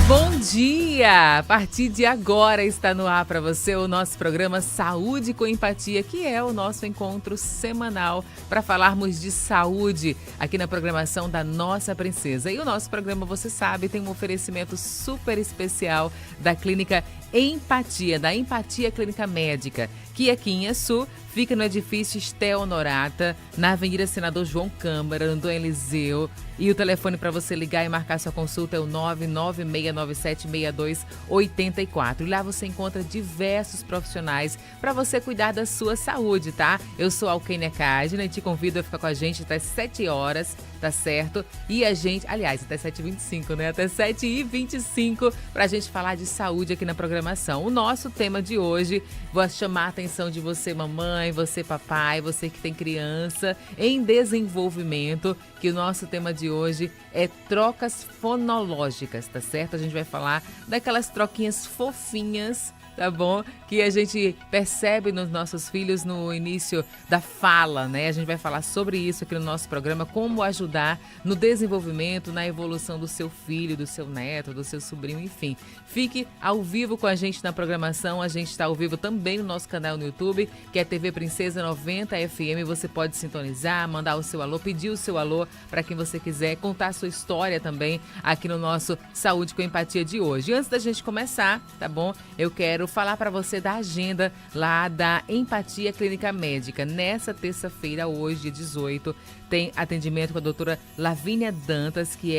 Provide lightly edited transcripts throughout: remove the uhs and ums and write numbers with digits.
Bom dia! A partir de agora está no ar para você o nosso programa Saúde com Empatia, que é o nosso encontro semanal para falarmos de saúde aqui na programação da Nossa Princesa. E o nosso programa, você sabe, tem um oferecimento super especial da Clínica Empatia, da Empatia Clínica Médica, que aqui em Açu fica no edifício Estel Honorata, na Avenida Senador João Câmara, no Dom Eliseu. E o telefone para você ligar e marcar sua consulta é o 996976284. E lá você encontra diversos profissionais para você cuidar da sua saúde, tá? Eu sou a Alkênia Cadna e te convido a ficar com a gente até 7 horas, tá certo? E a gente, aliás, até 7h25, né? Até 7h25 pra gente falar de saúde aqui na programação. O nosso tema de hoje, vou chamar a atenção de você, mamãe, você, papai, você que tem criança em desenvolvimento, que o nosso tema de hoje é trocas fonológicas, tá certo? A gente vai falar daquelas troquinhas fofinhas, tá bom? Que a gente percebe nos nossos filhos no início da fala, né? A gente vai falar sobre isso aqui no nosso programa, como ajudar no desenvolvimento, na evolução do seu filho, do seu neto, do seu sobrinho, enfim. Fique ao vivo com a gente na programação, a gente está ao vivo também no nosso canal no YouTube, que é TV Princesa 90 FM, você pode sintonizar, mandar o seu alô, pedir o seu alô para quem você quiser, contar a sua história também aqui no nosso Saúde com Empatia de hoje. Antes da gente começar, tá bom? Eu quero falar para você da agenda lá da Empatia Clínica Médica. Nessa terça-feira, hoje, dia 18, tem atendimento com a doutora Lavínia Dantas, que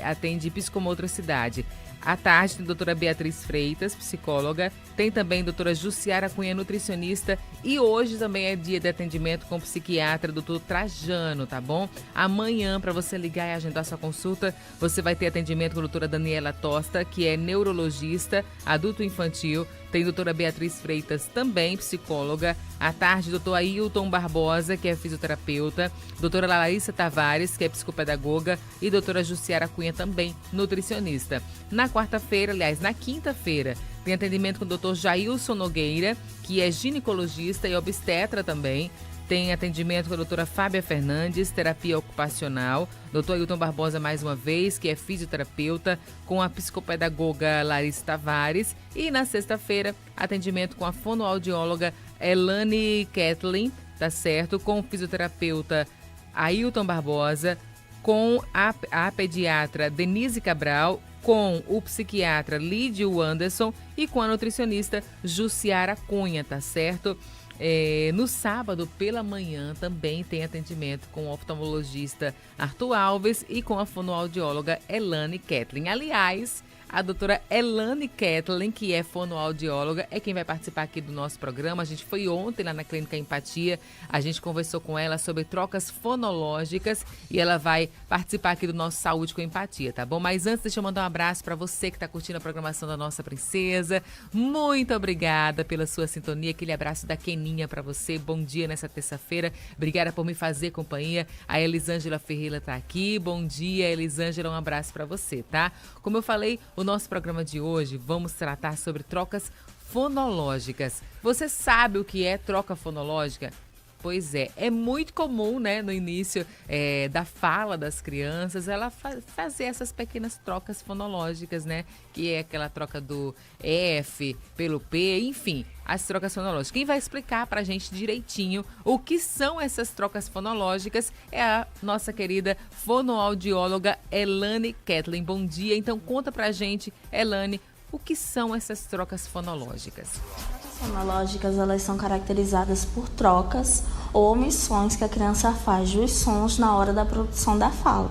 atende psicomotricidade. À tarde tem a doutora Beatriz Freitas, psicóloga. Tem também a doutora Jussiara Cunha, nutricionista. E hoje também é dia de atendimento com o psiquiatra, doutor Trajano, tá bom? Amanhã, para você ligar e agendar sua consulta, você vai ter atendimento com a doutora Daniela Tosta, que é neurologista, adulto infantil. Tem a doutora Beatriz Freitas, também psicóloga. À tarde, doutor Ailton Barbosa, que é fisioterapeuta. Doutora Larissa Tavares, que é psicopedagoga. E doutora Jussiara Cunha, também nutricionista. Na quarta-feira, aliás, na quinta-feira, tem atendimento com o doutor Jailson Nogueira, que é ginecologista e obstetra também. Tem atendimento com a doutora Fábia Fernandes, terapia ocupacional. Doutor Ailton Barbosa, mais uma vez, que é fisioterapeuta, com a psicopedagoga Larissa Tavares. E na sexta-feira, atendimento com a fonoaudióloga Elane Kathleen, tá certo? Com o fisioterapeuta Ailton Barbosa, com a pediatra Denise Cabral, com o psiquiatra Lídio Anderson e com a nutricionista Jussiara Cunha, tá certo? No sábado, pela manhã, também tem atendimento com o oftalmologista Arthur Alves e com a fonoaudióloga Elane Kathleen. Aliás, a doutora Elane Kathleen, que é fonoaudióloga, é quem vai participar aqui do nosso programa. A gente foi ontem lá na Clínica Empatia, a gente conversou com ela sobre trocas fonológicas e ela vai participar aqui do nosso Saúde com Empatia, tá bom? Mas antes, deixa eu mandar um abraço para você que está curtindo a programação da Nossa Princesa. Muito obrigada pela sua sintonia, aquele abraço da Keninha para você. Bom dia nessa terça-feira, obrigada por me fazer companhia. A Elisângela Ferreira está aqui. Bom dia, Elisângela, um abraço para você, tá? Como eu falei, o nosso programa de hoje, vamos tratar sobre trocas fonológicas. Você sabe o que é troca fonológica? Pois é muito comum, né, no início da fala das crianças, ela fazer essas pequenas trocas fonológicas, né, que é aquela troca do F pelo P, enfim, as trocas fonológicas. Quem vai explicar pra gente direitinho o que são essas trocas fonológicas é a nossa querida fonoaudióloga Elane Kathleen. Bom dia, então conta pra gente, Elane, o que são essas trocas fonológicas? Fonológicas, elas são caracterizadas por trocas ou omissões que a criança faz dos sons na hora da produção da fala.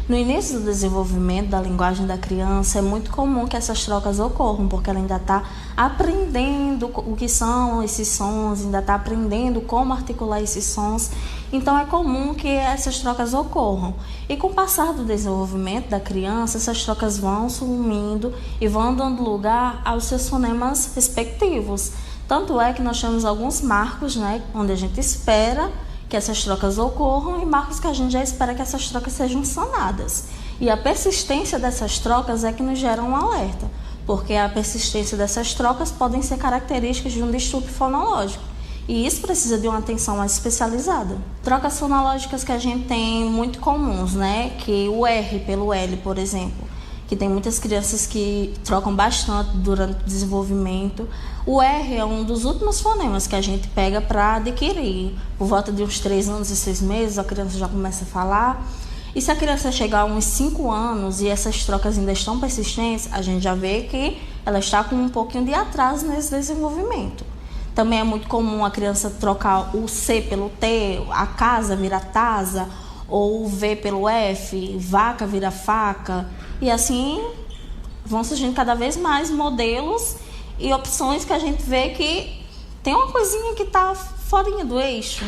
No início do desenvolvimento da linguagem da criança, é muito comum que essas trocas ocorram, porque ela ainda está aprendendo o que são esses sons, ainda está aprendendo como articular esses sons. Então, é comum que essas trocas ocorram. E com o passar do desenvolvimento da criança, essas trocas vão sumindo e vão dando lugar aos seus fonemas respectivos. Tanto é que nós temos alguns marcos, né, onde a gente espera que essas trocas ocorram e marcos que a gente já espera que essas trocas sejam sanadas. E a persistência dessas trocas é que nos gera um alerta, porque a persistência dessas trocas podem ser características de um distúrbio fonológico. E isso precisa de uma atenção mais especializada. Trocas fonológicas que a gente tem muito comuns, né? Que o R pelo L, por exemplo, que tem muitas crianças que trocam bastante durante o desenvolvimento. O R é um dos últimos fonemas que a gente pega para adquirir. Por volta de uns 3 anos e 6 meses, a criança já começa a falar. E se a criança chegar a uns 5 anos e essas trocas ainda estão persistentes, a gente já vê que ela está com um pouquinho de atraso nesse desenvolvimento. Também é muito comum a criança trocar o C pelo T, a casa vira taza, ou o V pelo F, vaca vira faca. E assim vão surgindo cada vez mais modelos e opções que a gente vê que tem uma coisinha que está fora do eixo.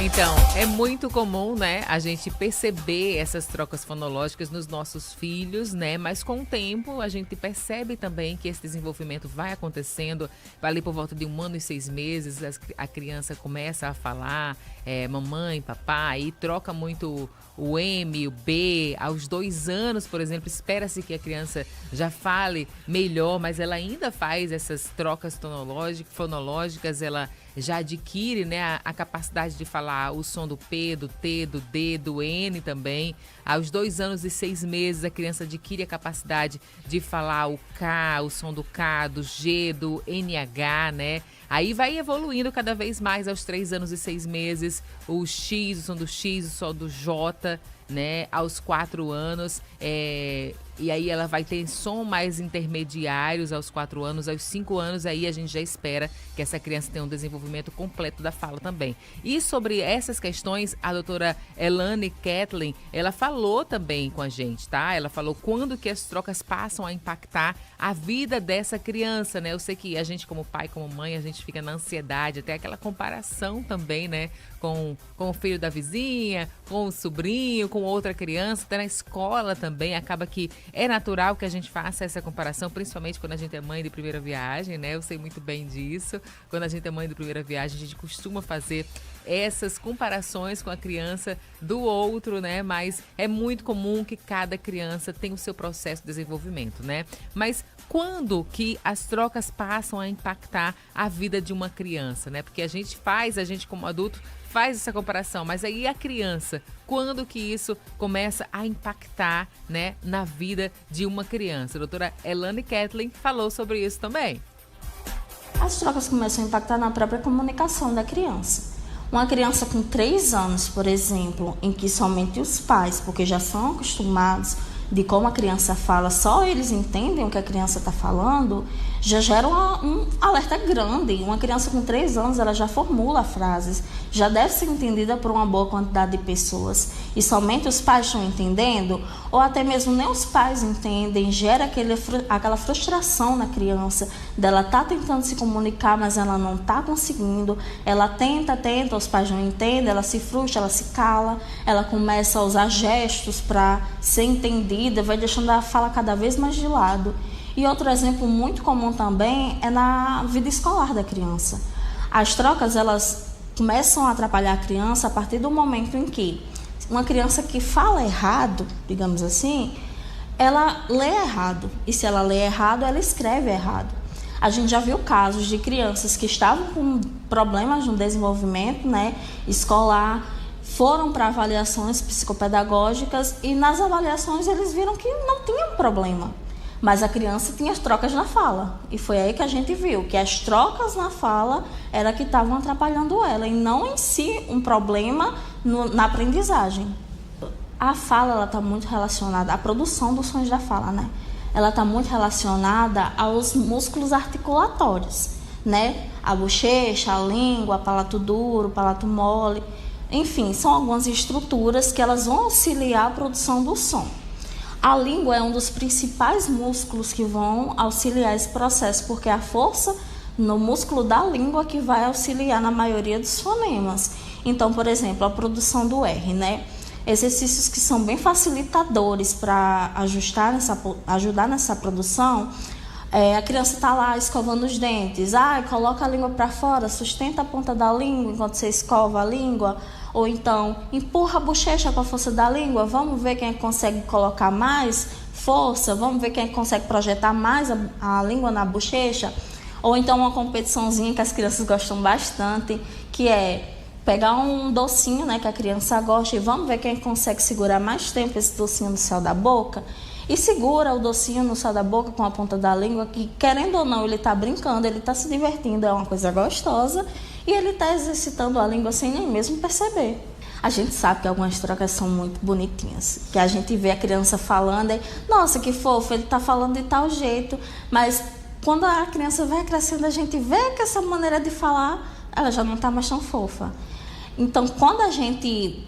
Então, é muito comum, né, a gente perceber essas trocas fonológicas nos nossos filhos, né, mas com o tempo a gente percebe também que esse desenvolvimento vai acontecendo, ali por volta de 1 ano e 6 meses, a criança começa a falar mamãe, papai, e troca muito o M, o B. Aos 2 anos, por exemplo, espera-se que a criança já fale melhor, mas ela ainda faz essas trocas fonológicas, ela já adquire, né, a capacidade de falar o som do P, do T, do D, do N também. Aos 2 anos e 6 meses, a criança adquire a capacidade de falar o K, o som do K, do G, do NH, né? Aí vai evoluindo cada vez mais aos 3 anos e 6 meses, o X, o som do X, o som do J, né? Aos 4 anos, e aí ela vai ter som mais intermediários aos 4 anos, aos 5 anos, aí a gente já espera que essa criança tenha um desenvolvimento completo da fala também. E sobre essas questões, a doutora Elane Kathleen, ela falou também com a gente, tá? Ela falou quando que as trocas passam a impactar a vida dessa criança, né? Eu sei que a gente como pai, como mãe, a gente fica na ansiedade, até aquela comparação também, né? Com o filho da vizinha, com o sobrinho, com outra criança, até na escola também, acaba que é natural que a gente faça essa comparação, principalmente quando a gente é mãe de primeira viagem, né? Eu sei muito bem disso. Quando a gente é mãe de primeira viagem, a gente costuma fazer essas comparações com a criança do outro, né? Mas é muito comum que cada criança tenha o seu processo de desenvolvimento, né? Mas quando que as trocas passam a impactar a vida de uma criança, né? Porque a gente como adulto, faz essa comparação, mas aí a criança, quando que isso começa a impactar, né, na vida de uma criança? A doutora Elane Kathleen falou sobre isso também. As trocas começam a impactar na própria comunicação da criança. Uma criança com 3 anos, por exemplo, em que somente os pais, porque já são acostumados de como a criança fala, só eles entendem o que a criança está falando, já gera um alerta grande. Uma criança com 3 anos, ela já formula frases, já deve ser entendida por uma boa quantidade de pessoas. E somente os pais estão entendendo, ou até mesmo nem os pais entendem, gera aquela frustração na criança, dela tá tentando se comunicar, mas ela não está conseguindo. Ela tenta, os pais não entendem, ela se frustra, ela se cala, ela começa a usar gestos para ser entendida, vai deixando a fala cada vez mais de lado. E outro exemplo muito comum também é na vida escolar da criança. As trocas, elas começam a atrapalhar a criança a partir do momento em que uma criança que fala errado, digamos assim, ela lê errado. E se ela lê errado, ela escreve errado. A gente já viu casos de crianças que estavam com problemas no desenvolvimento, né, escolar, foram para avaliações psicopedagógicas e nas avaliações eles viram que não tinha problema. Mas a criança tinha as trocas na fala. E foi aí que a gente viu que as trocas na fala era que estavam atrapalhando ela. E não em si um problema na aprendizagem. A fala está muito relacionada, a produção dos sons da fala, né? Ela está muito relacionada aos músculos articulatórios, né? A bochecha, a língua, palato duro, palato mole. Enfim, são algumas estruturas que elas vão auxiliar a produção do som. A língua é um dos principais músculos que vão auxiliar esse processo, porque é a força no músculo da língua que vai auxiliar na maioria dos fonemas. Então, por exemplo, a produção do R, né? Exercícios que são bem facilitadores para ajudar nessa produção. A criança está lá escovando os dentes, coloca a língua para fora, sustenta a ponta da língua enquanto você escova a língua, ou então empurra a bochecha com a força da língua, vamos ver quem consegue colocar mais força, vamos ver quem consegue projetar mais a língua na bochecha, Ou então uma competiçãozinha que as crianças gostam bastante, que é pegar um docinho, né, que a criança gosta, e vamos ver quem consegue segurar mais tempo esse docinho no céu da boca. E segura o docinho no céu da boca com a ponta da língua, que querendo ou não, ele está brincando, ele está se divertindo, é uma coisa gostosa, e ele está exercitando a língua sem nem mesmo perceber. A gente sabe que algumas trocas são muito bonitinhas, que a gente vê a criança falando e, nossa, que fofo, ele está falando de tal jeito, mas quando a criança vai crescendo, a gente vê que essa maneira de falar, ela já não está mais tão fofa. Então, quando a gente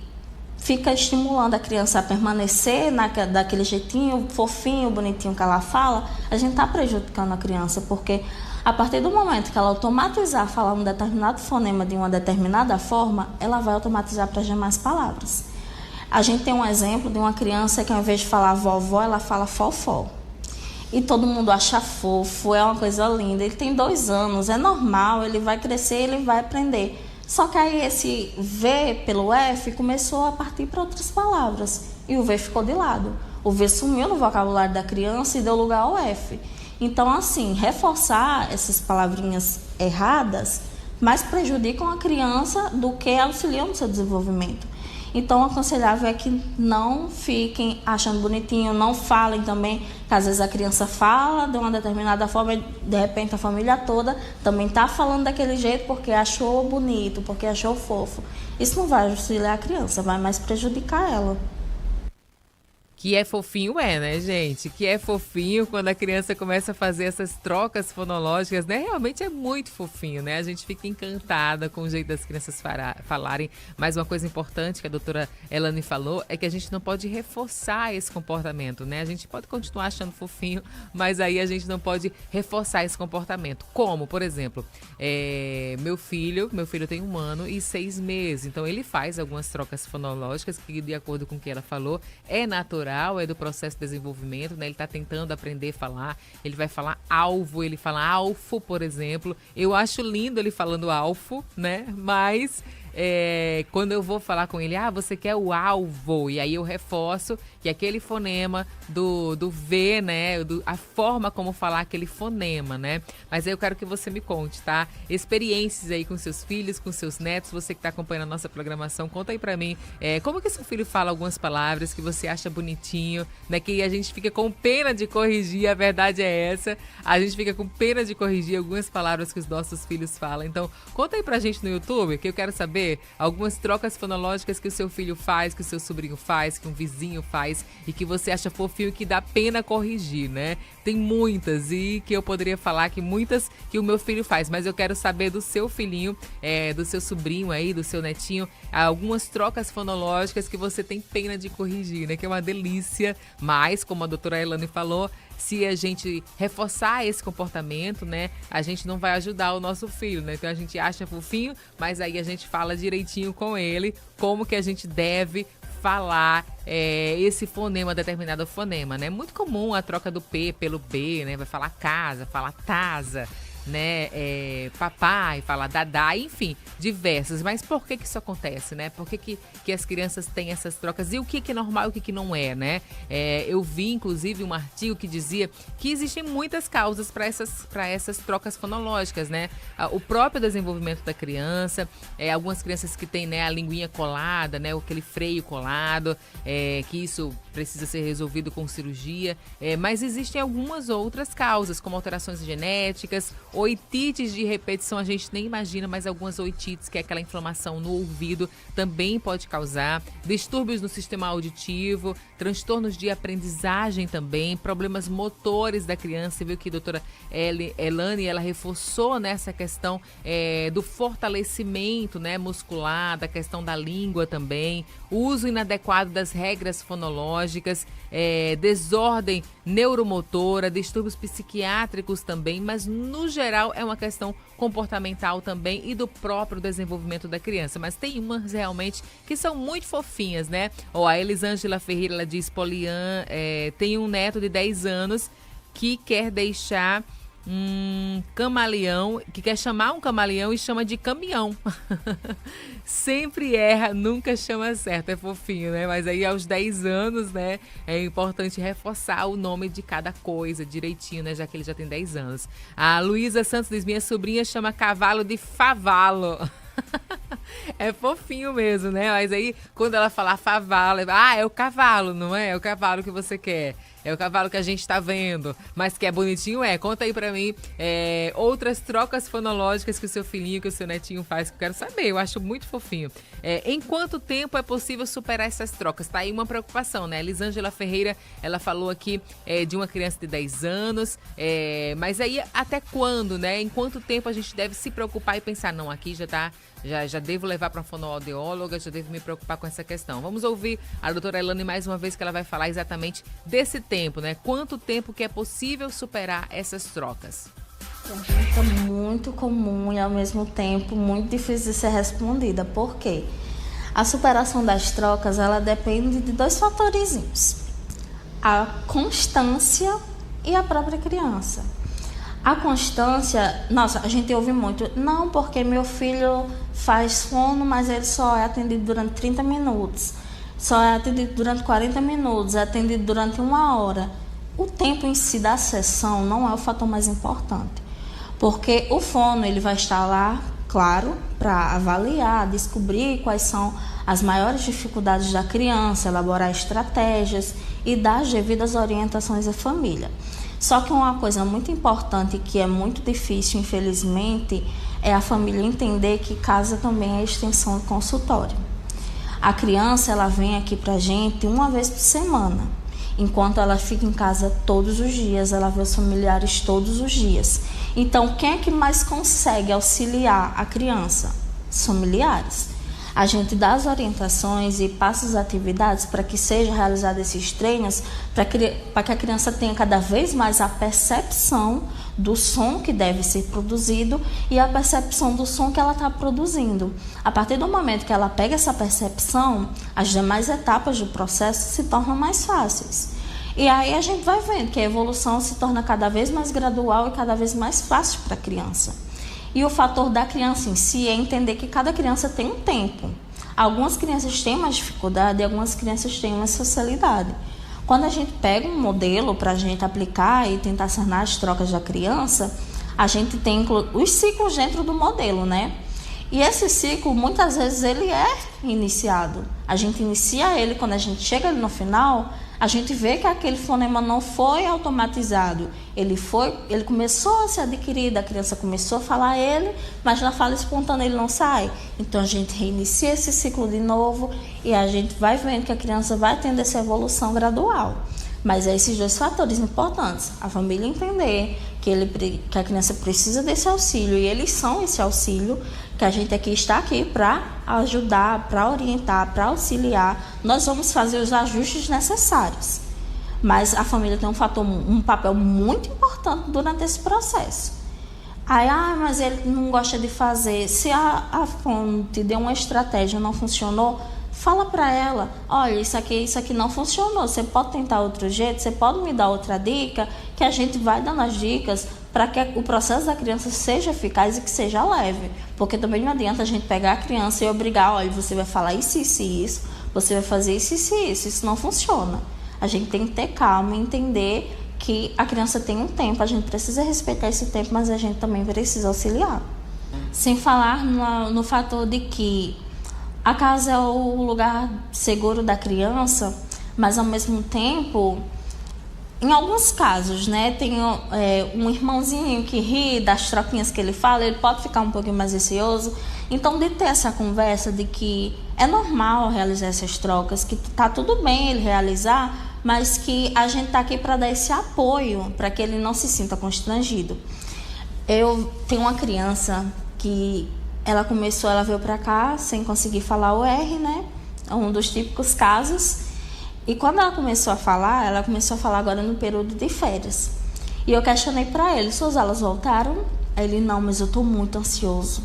fica estimulando a criança a permanecer daquele jeitinho fofinho, bonitinho que ela fala, a gente está prejudicando a criança, porque a partir do momento que ela automatizar falar um determinado fonema de uma determinada forma, ela vai automatizar para as demais palavras. A gente tem um exemplo de uma criança que ao invés de falar vovó, ela fala fofó. E todo mundo acha fofo, é uma coisa linda. Ele tem 2 anos, é normal, ele vai crescer, ele vai aprender. Só que aí esse V pelo F começou a partir para outras palavras. E o V ficou de lado. O V sumiu no vocabulário da criança e deu lugar ao F. Então, assim, reforçar essas palavrinhas erradas mais prejudicam a criança do que auxiliam no seu desenvolvimento. Então, o aconselhável é que não fiquem achando bonitinho, não falem também, que às vezes a criança fala de uma determinada forma e de repente a família toda também está falando daquele jeito porque achou bonito, porque achou fofo. Isso não vai auxiliar a criança, vai mais prejudicar ela. Que é fofinho, né, gente? Que é fofinho quando a criança começa a fazer essas trocas fonológicas, né? Realmente é muito fofinho, né? A gente fica encantada com o jeito das crianças falarem. Mas uma coisa importante que a doutora Elane falou é que a gente não pode reforçar esse comportamento, né? A gente pode continuar achando fofinho, mas aí a gente não pode reforçar esse comportamento. Como, por exemplo, meu filho tem 1 ano e 6 meses. Então, ele faz algumas trocas fonológicas que, de acordo com o que ela falou, é natural, é do processo de desenvolvimento, né? Ele está tentando aprender a falar, ele vai falar alvo, ele fala alfo, por exemplo. Eu acho lindo ele falando alfo, né? Mas quando eu vou falar com ele, você quer o alvo, e aí eu reforço que aquele fonema do V, né, a forma como falar aquele fonema, né, mas aí eu quero que você me conte, tá, experiências aí com seus filhos, com seus netos, você que tá acompanhando a nossa programação, conta aí pra mim, como que seu filho fala algumas palavras que você acha bonitinho, né, que a gente fica com pena de corrigir, a verdade é essa, a gente fica com pena de corrigir algumas palavras que os nossos filhos falam, então conta aí pra gente no YouTube, que eu quero saber algumas trocas fonológicas que o seu filho faz, que o seu sobrinho faz, que um vizinho faz e que você acha fofinho e que dá pena corrigir, né? Tem muitas e que eu poderia falar que muitas que o meu filho faz, mas eu quero saber do seu filhinho, do seu sobrinho aí, do seu netinho, algumas trocas fonológicas que você tem pena de corrigir, né? Que é uma delícia, mas como a doutora Elane falou, se a gente reforçar esse comportamento, né, a gente não vai ajudar o nosso filho, né? Então a gente acha fofinho, mas aí a gente fala direitinho com ele como que a gente deve falar esse fonema, determinado fonema, né? Muito comum a troca do P pelo B, né? Vai falar casa, fala tasa, né, papai, fala dadá, enfim, diversas. Mas por que isso acontece, né? Por que as crianças têm essas trocas? E o que é normal e o que não é, né? Eu vi, inclusive, um artigo que dizia que existem muitas causas para essas trocas fonológicas, né? O próprio desenvolvimento da criança, algumas crianças que têm, né, a linguinha colada, né, aquele freio colado, que isso precisa ser resolvido com cirurgia, mas existem algumas outras causas, como alterações genéticas, oitites de repetição, a gente nem imagina, mas algumas oitites, que é aquela inflamação no ouvido, também pode causar, distúrbios no sistema auditivo, transtornos de aprendizagem também, problemas motores da criança. Você viu que a doutora Elane, ela reforçou nessa questão do fortalecimento, né, muscular, da questão da língua também, uso inadequado das regras fonológicas, desordem neuromotora, distúrbios psiquiátricos também, mas no geral é uma questão comportamental também e do próprio desenvolvimento da criança. Mas tem umas realmente que são muito fofinhas, né? A Elisângela Ferreira, ela diz, Polian, tem um neto de 10 anos que quer deixar Camaleão, que quer chamar um camaleão e chama de caminhão. Sempre erra, nunca chama certo. É fofinho, né? Mas aí aos 10 anos, né, é importante reforçar o nome de cada coisa direitinho, né? Já que ele já tem 10 anos. A Luísa Santos diz, minha sobrinha chama cavalo de favalo. É fofinho mesmo, né? Mas aí, quando ela falar favalo, é o cavalo, não é? É o cavalo que você quer. É o cavalo que a gente tá vendo. Mas que é bonitinho, é. Conta aí pra mim outras trocas fonológicas que o seu filhinho, que o seu netinho faz, que eu quero saber. Eu acho muito fofinho. Em quanto tempo é possível superar essas trocas? Tá aí uma preocupação, né? Elisângela Ferreira, ela falou aqui de uma criança de 10 anos. Mas aí, até quando, né? Em quanto tempo a gente deve se preocupar e pensar, não, aqui já devo levar para uma fonoaudióloga, já devo me preocupar com essa questão. Vamos ouvir a doutora Elane mais uma vez, que ela vai falar exatamente desse tempo, né? Quanto tempo que é possível superar essas trocas? É uma pergunta muito comum e, ao mesmo tempo, muito difícil de ser respondida. Por quê? A superação das trocas, ela depende de 2 fatorzinhos. A constância e a própria criança. A constância, nossa, a gente ouve muito, não, porque meu filho faz fono, mas ele só é atendido durante 30 minutos, só é atendido durante 40 minutos, é atendido durante 1 hora. O tempo em si da sessão não é o fator mais importante, porque o fono ele vai estar lá, claro, para avaliar, descobrir quais são as maiores dificuldades da criança, elaborar estratégias e dar as devidas orientações à família. Só que uma coisa muito importante que é muito difícil, infelizmente, é a família entender que casa também é extensão do consultório. A criança, ela vem aqui pra gente 1 vez por semana. Enquanto ela fica em casa todos os dias, ela vê os familiares todos os dias. Então, quem é que mais consegue auxiliar a criança? Os familiares. A gente dá as orientações e passa as atividades para que seja realizado esses treinos, para que a criança tenha cada vez mais a percepção do som que deve ser produzido e a percepção do som que ela está produzindo. A partir do momento que ela pega essa percepção, as demais etapas do processo se tornam mais fáceis. E aí a gente vai vendo que a evolução se torna cada vez mais gradual e cada vez mais fácil para a criança. E o fator da criança em si é entender que cada criança tem um tempo. Algumas crianças têm mais dificuldade e algumas crianças têm mais facilidade. Quando a gente pega um modelo para a gente aplicar e tentar sanar as trocas da criança, a gente tem os ciclos dentro do modelo, né? E esse ciclo, muitas vezes, ele é iniciado. A gente inicia ele, quando a gente chega ali no final, a gente vê que aquele fonema não foi automatizado. Ele começou a ser adquirido, a criança começou a falar ele, mas na fala espontânea ele não sai. Então a gente reinicia esse ciclo de novo e a gente vai vendo que a criança vai tendo essa evolução gradual. Mas é esses 2 fatores importantes. A família entender que a criança precisa desse auxílio e eles são esse auxílio, que a gente está aqui para ajudar, para orientar, para auxiliar. Nós vamos fazer os ajustes necessários. Mas a família tem um papel muito importante durante esse processo. Aí, mas ele não gosta de fazer. Se a fonte deu uma estratégia e não funcionou, fala para ela, olha, isso aqui não funcionou, você pode tentar outro jeito, você pode me dar outra dica, que a gente vai dando as dicas para que o processo da criança seja eficaz e que seja leve. Porque também não adianta a gente pegar a criança e obrigar, olha, você vai falar isso, isso e isso, você vai fazer isso, isso e isso não funciona. A gente tem que ter calma e entender que a criança tem um tempo, a gente precisa respeitar esse tempo, mas a gente também precisa auxiliar. Sem falar no fator de que a casa é o lugar seguro da criança, mas ao mesmo tempo, em alguns casos, né, tem um irmãozinho que ri das troquinhas que ele fala, ele pode ficar um pouquinho mais receoso. Então, de ter essa conversa de que é normal realizar essas trocas, que tá tudo bem ele realizar, mas que a gente tá aqui para dar esse apoio, para que ele não se sinta constrangido. Eu tenho uma criança que ela veio para cá sem conseguir falar o R, né? É um dos típicos casos. E quando ela começou a falar agora no período de férias. E eu questionei para ele, suas aulas voltaram? Aí ele, não, mas eu tô muito ansioso.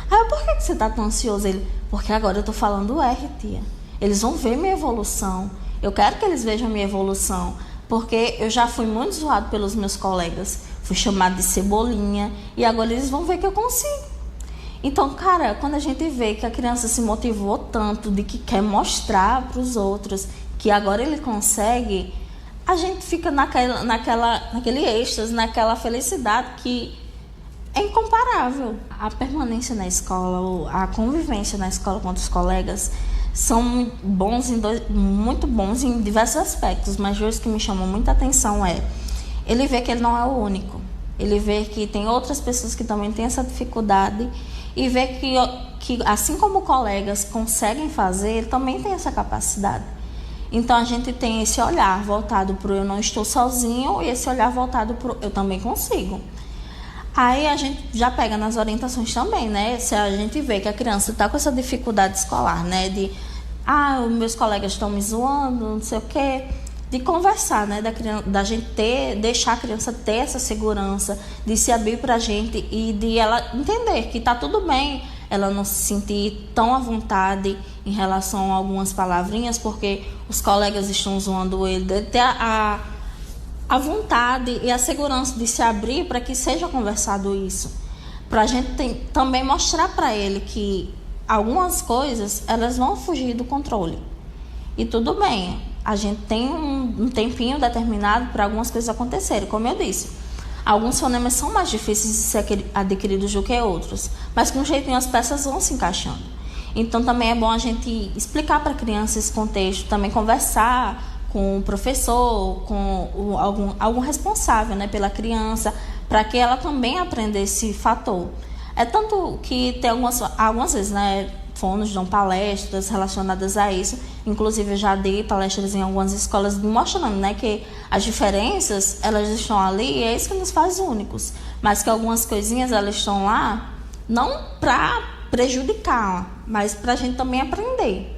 Aí eu, por que você tá tão ansioso? Ele, porque agora eu tô falando o R, tia. Eles vão ver minha evolução. Eu quero que eles vejam minha evolução. Porque eu já fui muito zoado pelos meus colegas. fui chamada de cebolinha, e agora eles vão ver que eu consigo. Então, cara, quando a gente vê que a criança se motivou tanto, de que quer mostrar para os outros que agora ele consegue, a gente fica naquele êxtase, naquela felicidade que é incomparável. A permanência na escola, a convivência na escola com outros colegas são muito bons em diversos aspectos, mas dois que me chamam muita atenção ele vê que ele não é o único. Ele vê que tem outras pessoas que também têm essa dificuldade e vê que assim como colegas conseguem fazer, ele também tem essa capacidade. Então a gente tem esse olhar voltado para o eu não estou sozinho e esse olhar voltado para o eu também consigo. Aí a gente já pega nas orientações também, né? Se a gente vê que a criança está com essa dificuldade escolar, né? Os meus colegas estão me zoando, não sei o quê. De conversar, né? Da gente deixar a criança ter essa segurança, de se abrir pra gente e de ela entender que tá tudo bem ela não se sentir tão à vontade em relação a algumas palavrinhas, porque os colegas estão zoando ele, de ter a vontade e a segurança de se abrir para que seja conversado isso. Para a gente também mostrar para ele que algumas coisas elas vão fugir do controle. E tudo bem, a gente tem um tempinho determinado para algumas coisas acontecerem, como eu disse. Alguns fonemas são mais difíceis de ser adquiridos do que outros, mas com jeitinho as peças vão se encaixando. Então também é bom a gente explicar para a criança esse contexto, também conversar com o professor, com algum responsável, né, pela criança, para que ela também aprenda esse fator. É tanto que tem algumas vezes, né, fonos dão palestras relacionadas a isso. Inclusive, eu já dei palestras em algumas escolas mostrando, né, que as diferenças, elas estão ali e é isso que nos faz únicos. Mas que algumas coisinhas, elas estão lá não para prejudicar, mas para a gente também aprender.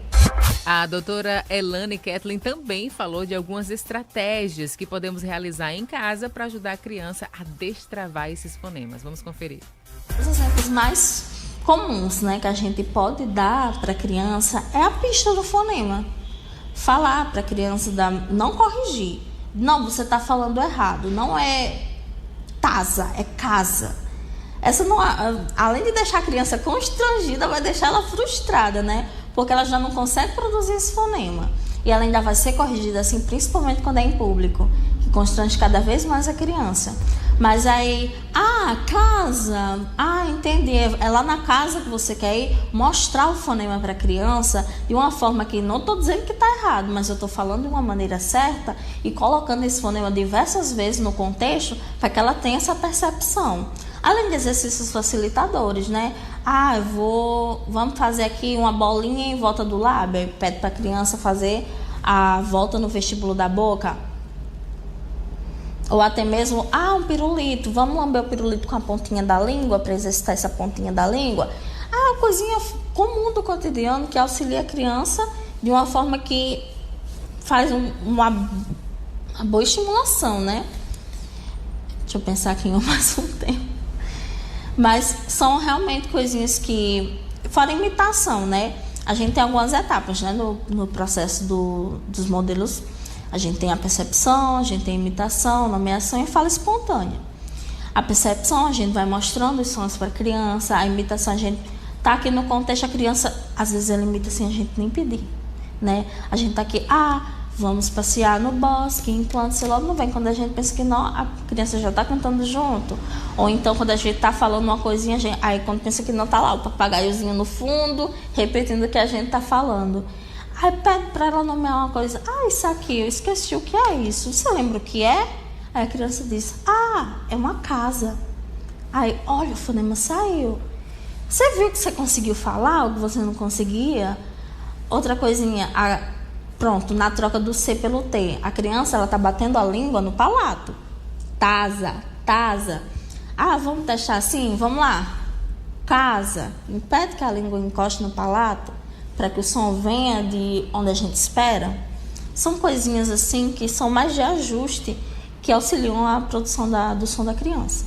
A doutora Elane Kathleen também falou de algumas estratégias que podemos realizar em casa para ajudar a criança a destravar esses fonemas. Vamos conferir. Os exemplos mais comuns, né, que a gente pode dar para a criança é a pista do fonema. Falar para a criança, não corrigir. Não, você está falando errado. Não é taza, é casa. Essa não, além de deixar a criança constrangida, vai deixar ela frustrada, né? Porque ela já não consegue produzir esse fonema. E ela ainda vai ser corrigida assim, principalmente quando é em público, que constrange cada vez mais a criança. Mas aí, casa, entendi, é lá na casa que você quer ir, mostrar o fonema para a criança de uma forma que não estou dizendo que está errado, mas eu estou falando de uma maneira certa e colocando esse fonema diversas vezes no contexto para que ela tenha essa percepção. Além de exercícios facilitadores, né? Vamos fazer aqui uma bolinha em volta do lábio, pede para a criança fazer a volta no vestíbulo da boca. Ou até mesmo, um pirulito, vamos lamber o pirulito com a pontinha da língua para exercitar essa pontinha da língua. Uma coisinha comum do cotidiano que auxilia a criança de uma forma que faz uma boa estimulação, né? Deixa eu pensar aqui em mais um tempo. Mas são realmente coisinhas que, fora imitação, né? A gente tem algumas etapas, né? No processo dos modelos. A gente tem a percepção, a gente tem a imitação, nomeação e fala espontânea. A percepção, a gente vai mostrando os sons para a criança. A imitação, a gente tá aqui no contexto, a criança, às vezes ela imita sem a gente nem pedir, né? A gente tá aqui, vamos passear no bosque, enquanto você logo não vem. Quando a gente pensa que não, a criança já está cantando junto. Ou então, quando a gente está falando uma coisinha, aí quando pensa que não, está lá o papagaiozinho no fundo, repetindo o que a gente está falando. Aí pede para ela nomear uma coisa. Isso aqui, eu esqueci o que é isso. Você lembra o que é? Aí a criança diz, é uma casa. Aí, olha, o fonema saiu. Você viu que você conseguiu falar o que você não conseguia? Outra coisinha, pronto, na troca do C pelo T. A criança, ela tá batendo a língua no palato. Taza. Vamos testar assim? Vamos lá. Casa. Impede que a língua encoste no palato para que o som venha de onde a gente espera. São coisinhas assim que são mais de ajuste que auxiliam a produção do som da criança.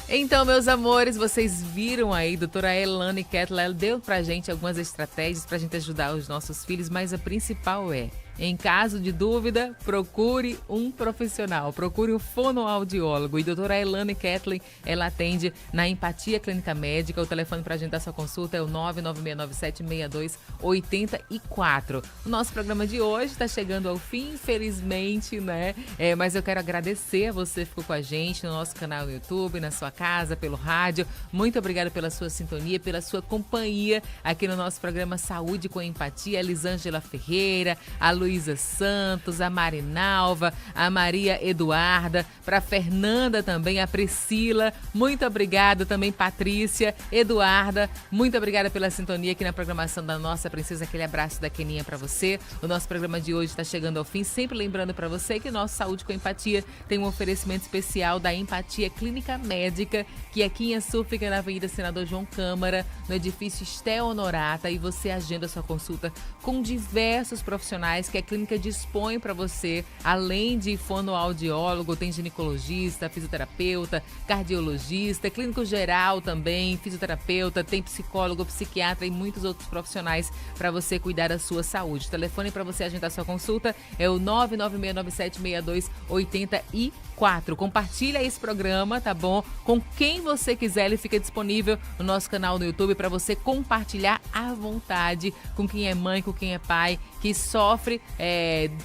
Então, meus amores, vocês viram aí, doutora Elane Kathleen, ela deu pra gente algumas estratégias pra gente ajudar os nossos filhos, mas a principal é Em caso de dúvida, procure um profissional, procure um fonoaudiólogo. E doutora Elane Kathleen, ela atende na Empatia Clínica Médica. O telefone para agendar sua consulta é o 996976284. O nosso programa de hoje está chegando ao fim, infelizmente, né? Mas eu quero agradecer a você que ficou com a gente no nosso canal no YouTube, na sua casa, pelo rádio. Muito obrigada pela sua sintonia, pela sua companhia aqui no nosso programa Saúde com Empatia. A Elisângela Ferreira, a Luísa Santos, a Marinalva, a Maria Eduarda, para Fernanda também, a Priscila. Muito obrigada também, Patrícia, Eduarda. Muito obrigada pela sintonia aqui na programação da nossa princesa. Aquele abraço da Keninha para você. O nosso programa de hoje está chegando ao fim. Sempre lembrando para você que o nosso Saúde com Empatia tem um oferecimento especial da Empatia Clínica Médica, que aqui em Açu fica na Avenida Senador João Câmara, no edifício Estel Honorata, e você agenda sua consulta com diversos profissionais que a clínica dispõe para você. Além de fonoaudiólogo, tem ginecologista, fisioterapeuta, cardiologista, clínico geral também, fisioterapeuta, tem psicólogo, psiquiatra e muitos outros profissionais para você cuidar da sua saúde. O telefone para você agendar sua consulta é o 996976284. Compartilha esse programa, tá bom? Com quem você quiser, ele fica disponível no nosso canal no YouTube para você compartilhar à vontade com quem é mãe, com quem é pai, que sofre,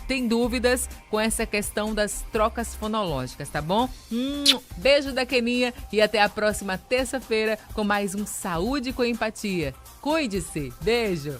tem dúvidas com essa questão das trocas fonológicas, tá bom? Beijo da Keninha e até a próxima terça-feira com mais um Saúde com Empatia. Cuide-se. Beijo.